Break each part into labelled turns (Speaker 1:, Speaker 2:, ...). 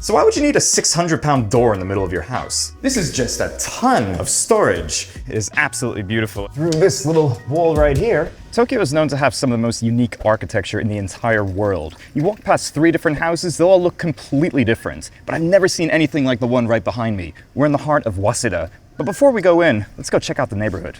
Speaker 1: So why would you need a 600-pound door in the middle of your house? This is just a ton of storage. It is absolutely beautiful. Through this little wall right here, Tokyo is known to have some of the most unique architecture in the entire world. You walk past 3 different houses, they'll all look completely different. But I've never seen anything like the one right behind me. We're in the heart of Waseda. But before we go in, let's go check out the neighborhood.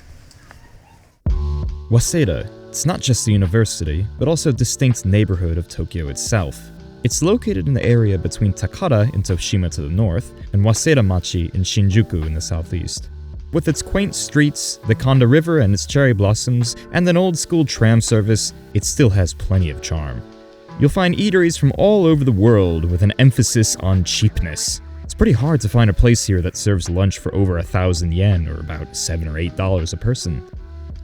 Speaker 2: Waseda. It's not just a university, but also a distinct neighborhood of Tokyo itself. It's located in the area between Takada in Toshima to the north and Waseda Machi in Shinjuku in the southeast. With its quaint streets, the Kanda River and its cherry blossoms, and an old-school tram service, it still has plenty of charm. You'll find eateries from all over the world with an emphasis on cheapness. It's pretty hard to find a place here that serves lunch for over 1,000 yen, or about $7 or $8 a person.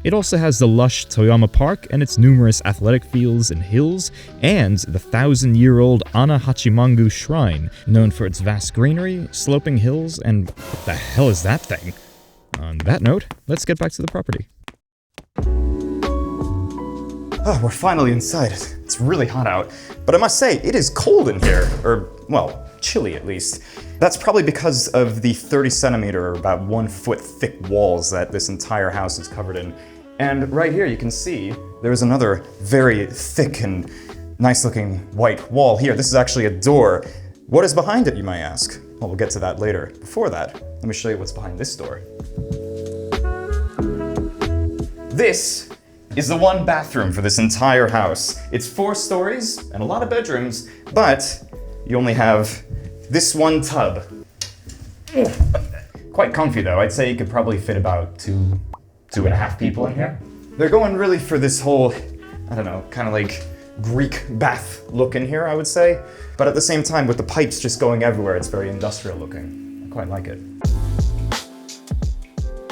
Speaker 2: It also has the lush Toyama Park and its numerous athletic fields and hills, and the 1,000-year-old Ana Hachimangu Shrine, known for its vast greenery, sloping hills, and what the hell is that thing? On that note, let's get back to the property.
Speaker 1: Oh, we're finally inside. It's really hot out, but I must say, it is cold in here, or, well, chilly at least. That's probably because of the 30-centimeter or about 1 foot thick walls that this entire house is covered in. And right here you can see there's another very thick and nice looking white wall here. This is actually a door. What is behind it, you might ask? Well, we'll get to that later. Before that, let me show you what's behind this door. This is the one bathroom for this entire house. It's 4 stories and a lot of bedrooms, but you only have this one tub. Quite comfy though. I'd say you could probably fit about 2.5 people in here. They're going really for this whole, I don't know, kind of like Greek bath look in here, I would say. But at the same time, with the pipes just going everywhere, it's very industrial looking. I quite like it.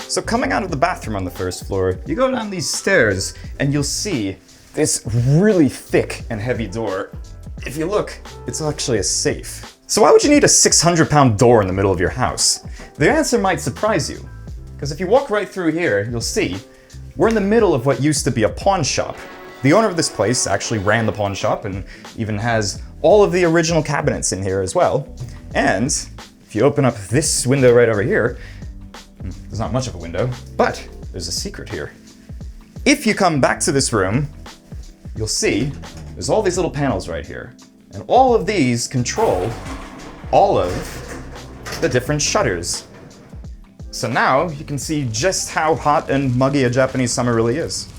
Speaker 1: So coming out of the bathroom on the first floor, you go down these stairs and you'll see this really thick and heavy door. If you look, it's actually a safe. So why would you need a 600-pound door in the middle of your house? The answer might surprise you, because if you walk right through here, you'll see we're in the middle of what used to be a pawn shop. The owner of this place actually ran the pawn shop and even has all of the original cabinets in here as well. And if you open up this window right over here, there's not much of a window, but there's a secret here. If you come back to this room, you'll see there's all these little panels right here. And all of these control all of the different shutters. So now you can see just how hot and muggy a Japanese summer really is.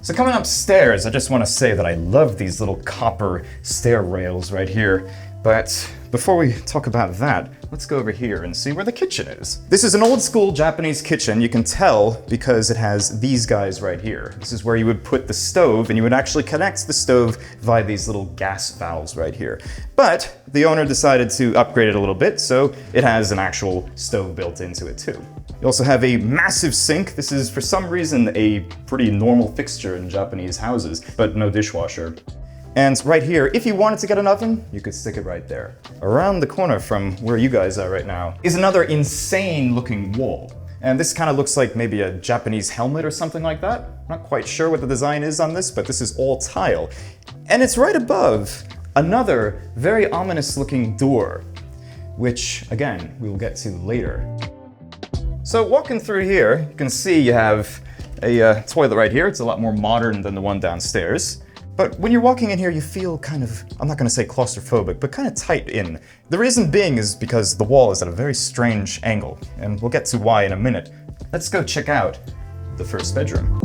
Speaker 1: So coming upstairs, I just want to say that I love these little copper stair rails right here. But before we talk about that, let's go over here and see where the kitchen is. This is an old school Japanese kitchen. You can tell because it has these guys right here. This is where you would put the stove, and you would actually connect the stove via these little gas valves right here. But the owner decided to upgrade it a little bit, so it has an actual stove built into it too. You also have a massive sink. This is for some reason a pretty normal fixture in Japanese houses, but no dishwasher. And right here, if you wanted to get an oven, you could stick it right there. Around the corner from where you guys are right now is another insane looking wall. And this kind of looks like maybe a Japanese helmet or something like that. I'm not quite sure what the design is on this, but this is all tile. And it's right above another very ominous looking door, which again, we will get to later. So walking through here, you can see you have a toilet right here. It's a lot more modern than the one downstairs. But when you're walking in here, you feel kind of, I'm not going to say claustrophobic, but kind of tight in. The reason being is because the wall is at a very strange angle, and we'll get to why in a minute. Let's go check out the first bedroom.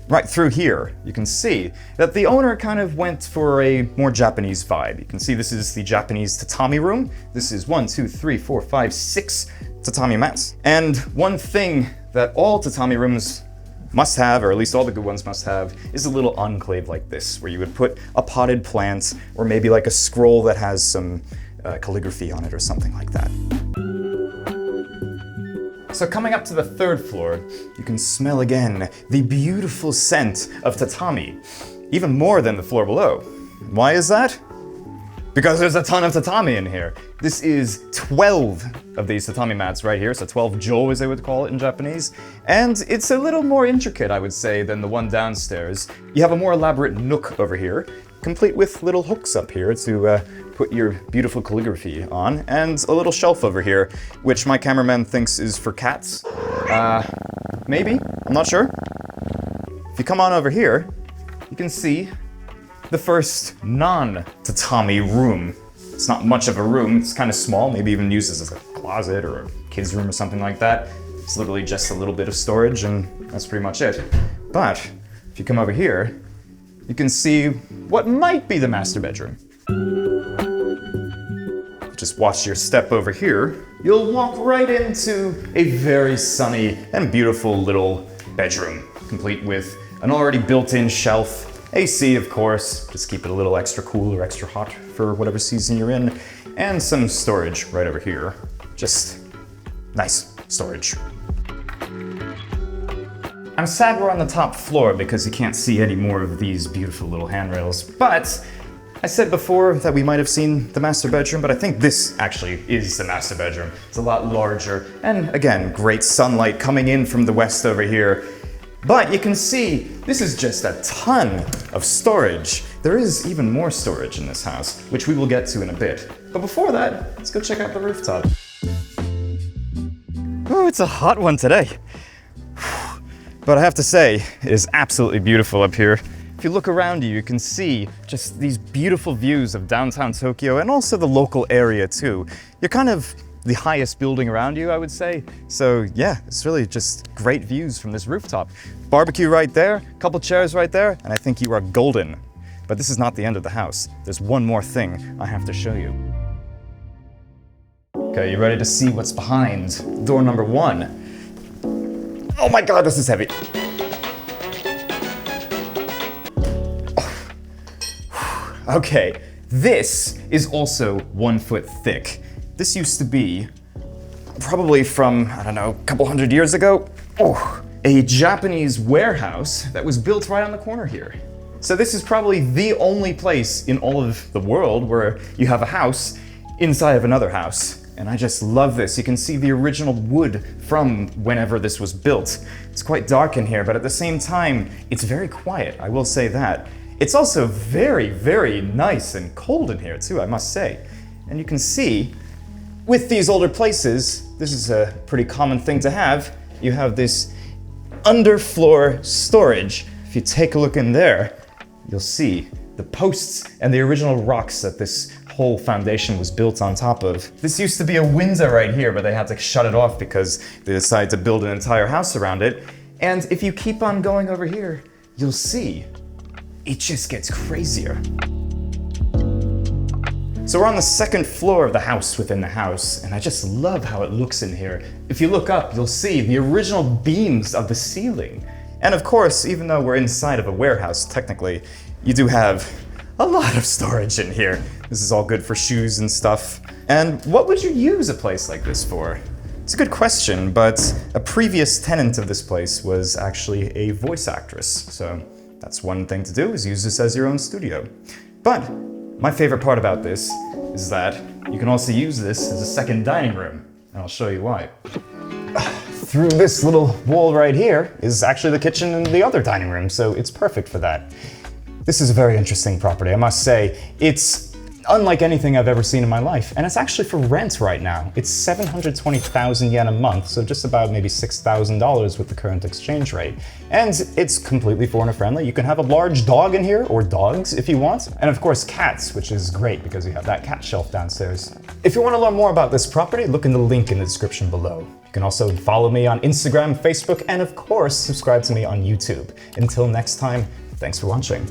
Speaker 1: Right through here, you can see that the owner kind of went for a more Japanese vibe. You can see this is the Japanese tatami room. This is 1, 2, 3, 4, 5, 6 tatami mats. And one thing that all tatami rooms must have, or at least all the good ones must have, is a little enclave like this, where you would put a potted plant, or maybe like a scroll that has some calligraphy on it or something like that. So coming up to the third floor, you can smell again the beautiful scent of tatami, even more than the floor below. Why is that? Because there's a ton of tatami in here. This is 12 of these tatami mats right here, so 12 jo as they would call it in Japanese. And it's a little more intricate, I would say, than the one downstairs. You have a more elaborate nook over here, complete with little hooks up here to put your beautiful calligraphy on, and a little shelf over here, which my cameraman thinks is for cats. Maybe? I'm not sure. If you come on over here, you can see the first non-tatami room. It's not much of a room, it's kind of small, maybe even used as a closet or a kid's room or something like that. It's literally just a little bit of storage and that's pretty much it. But if you come over here, you can see what might be the master bedroom. Just watch your step over here. You'll walk right into a very sunny and beautiful little bedroom, complete with an already built-in shelf, AC of course, just keep it a little extra cool or extra hot for whatever season you're in, and some storage right over here. Just nice storage. I'm sad we're on the top floor because you can't see any more of these beautiful little handrails, but I said before that we might have seen the master bedroom, but I think this actually is the master bedroom. It's a lot larger, and again, great sunlight coming in from the west over here. But you can see, this is just a ton of storage. There is even more storage in this house, which we will get to in a bit. But before that, let's go check out the rooftop. Oh, it's a hot one today. But I have to say, it is absolutely beautiful up here. If you look around you, you can see just these beautiful views of downtown Tokyo and also the local area too. You're kind of the highest building around you, I would say. So yeah, it's really just great views from this rooftop. Barbecue right there, couple chairs right there, and I think you are golden. But this is not the end of the house. There's one more thing I have to show you. Okay, you ready to see what's behind door number 1? Oh my God, this is heavy. Okay, this is also 1 foot thick. This used to be, probably from, I don't know, a couple hundred years ago, a Japanese warehouse that was built right on the corner here. So this is probably the only place in all of the world where you have a house inside of another house. And I just love this. You can see the original wood from whenever this was built. It's quite dark in here, but at the same time, it's very quiet, I will say that. It's also very, very nice and cold in here too, I must say. And you can see, with these older places, this is a pretty common thing to have. You have this underfloor storage. If you take a look in there, you'll see the posts and the original rocks that this whole foundation was built on top of. This used to be a window right here, but they had to shut it off because they decided to build an entire house around it. And if you keep on going over here, you'll see it just gets crazier. So we're on the second floor of the house within the house, and I just love how it looks in here. If you look up, you'll see the original beams of the ceiling. And of course, even though we're inside of a warehouse, technically, you do have a lot of storage in here. This is all good for shoes and stuff. And what would you use a place like this for? It's a good question, but a previous tenant of this place was actually a voice actress. So that's one thing to do, is use this as your own studio. But my favorite part about this is that you can also use this as a second dining room, and I'll show you why. Through this little wall right here is actually the kitchen and the other dining room, so it's perfect for that. This is a very interesting property, I must say. It's unlike anything I've ever seen in my life, and it's actually for rent right now. It's 720,000 yen a month, so just about maybe $6,000 with the current exchange rate. And it's completely foreigner friendly. You can have a large dog in here, or dogs if you want, and of course cats, which is great because you have that cat shelf downstairs. If you want to learn more about this property, look in the link in the description below. You can also follow me on Instagram, Facebook, and of course subscribe to me on YouTube. Until next time, thanks for watching.